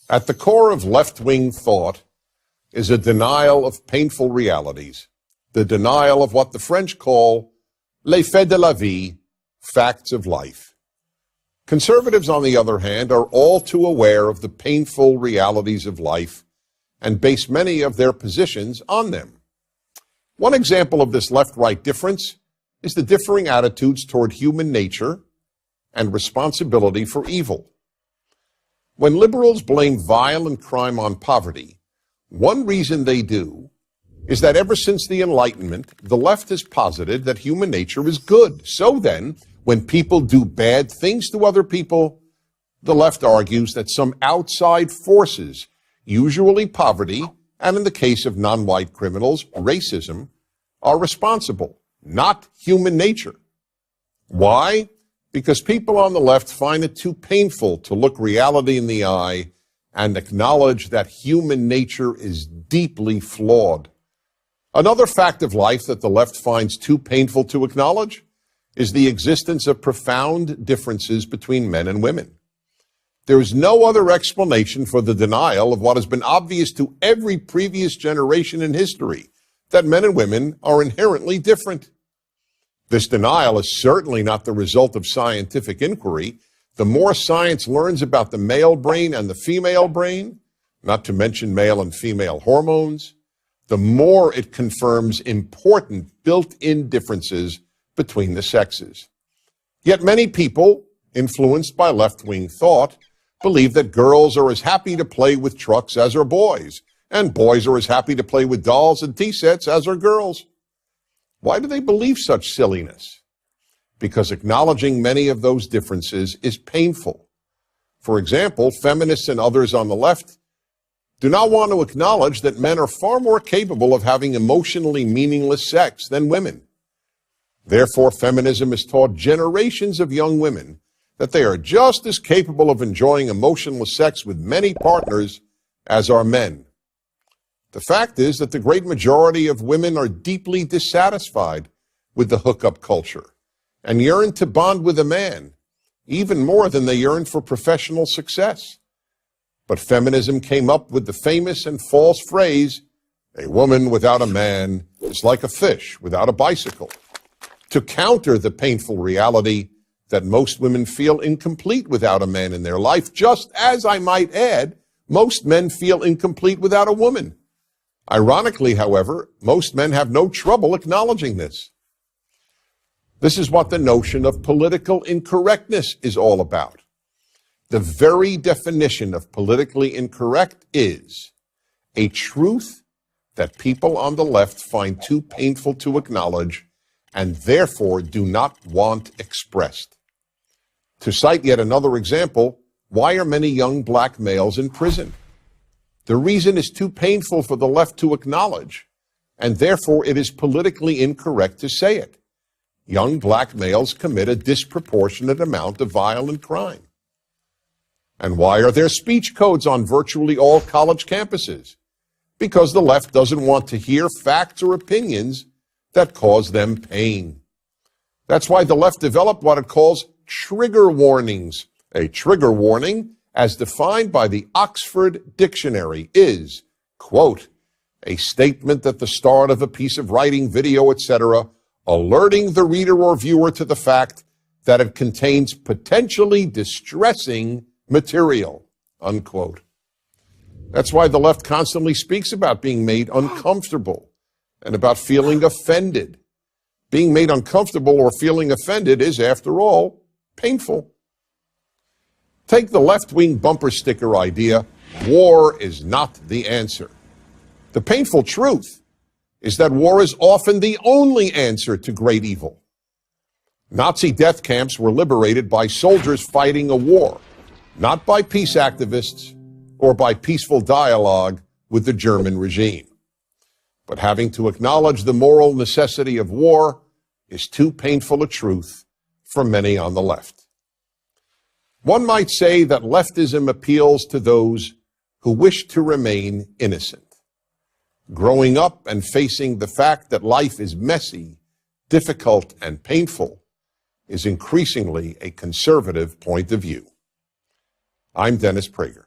At the core of left-wing thought is a denial of painful realities, the denial of what the French call les faits de la vie, facts of life. Conservatives, on the other hand, are all too aware of the painful realities of life and base many of their positions on them. One example of this left-right difference is the differing attitudes toward human nature and responsibility for evil. When liberals blame violent crime on poverty, one reason they do is that ever since the Enlightenment, the left has posited that human nature is good. So then, when people do bad things to other people, the left argues that some outside forces, usually poverty, and in the case of non-white criminals, racism, are responsible, not human nature. Why? Because people on the left find it too painful to look reality in the eye and acknowledge that human nature is deeply flawed. Another fact of life that the left finds too painful to acknowledge is the existence of profound differences between men and women. There is no other explanation for the denial of what has been obvious to every previous generation in history, that men and women are inherently different. This denial is certainly not the result of scientific inquiry. The more science learns about the male brain and the female brain, not to mention male and female hormones, the more it confirms important built-in differences between the sexes. Yet many people, influenced by left-wing thought, believe that girls are as happy to play with trucks as are boys, and boys are as happy to play with dolls and tea sets as are girls. Why do they believe such silliness? Because acknowledging many of those differences is painful. For example, feminists and others on the left do not want to acknowledge that men are far more capable of having emotionally meaningless sex than women. Therefore, feminism has taught generations of young women that they are just as capable of enjoying emotionless sex with many partners as are men. The fact is that the great majority of women are deeply dissatisfied with the hookup culture and yearn to bond with a man, even more than they yearn for professional success. But feminism came up with the famous and false phrase, "A woman without a man is like a fish without a bicycle," to counter the painful reality that most women feel incomplete without a man in their life, just as, I might add, most men feel incomplete without a woman. Ironically, however, most men have no trouble acknowledging this. This is what the notion of political incorrectness is all about. The very definition of politically incorrect is a truth that people on the left find too painful to acknowledge and therefore do not want expressed. To cite yet another example, why are many young black males in prison? The reason is too painful for the left to acknowledge, and therefore it is politically incorrect to say it. Young black males commit a disproportionate amount of violent crime. And why are there speech codes on virtually all college campuses? Because the left doesn't want to hear facts or opinions that cause them pain. That's why the left developed what it calls trigger warnings. A trigger warning, as defined by the Oxford Dictionary, is, quote, a statement at the start of a piece of writing, video, etc., alerting the reader or viewer to the fact that it contains potentially distressing material, unquote. That's why the left constantly speaks about being made uncomfortable and about feeling offended. Being made uncomfortable or feeling offended is, after all, painful. Take the left-wing bumper sticker idea, war is not the answer. The painful truth is that war is often the only answer to great evil. Nazi death camps were liberated by soldiers fighting a war, not by peace activists or by peaceful dialogue with the German regime. But having to acknowledge the moral necessity of war is too painful a truth for many on the left. One might say that leftism appeals to those who wish to remain innocent. Growing up and facing the fact that life is messy, difficult, and painful is increasingly a conservative point of view. I'm Dennis Prager.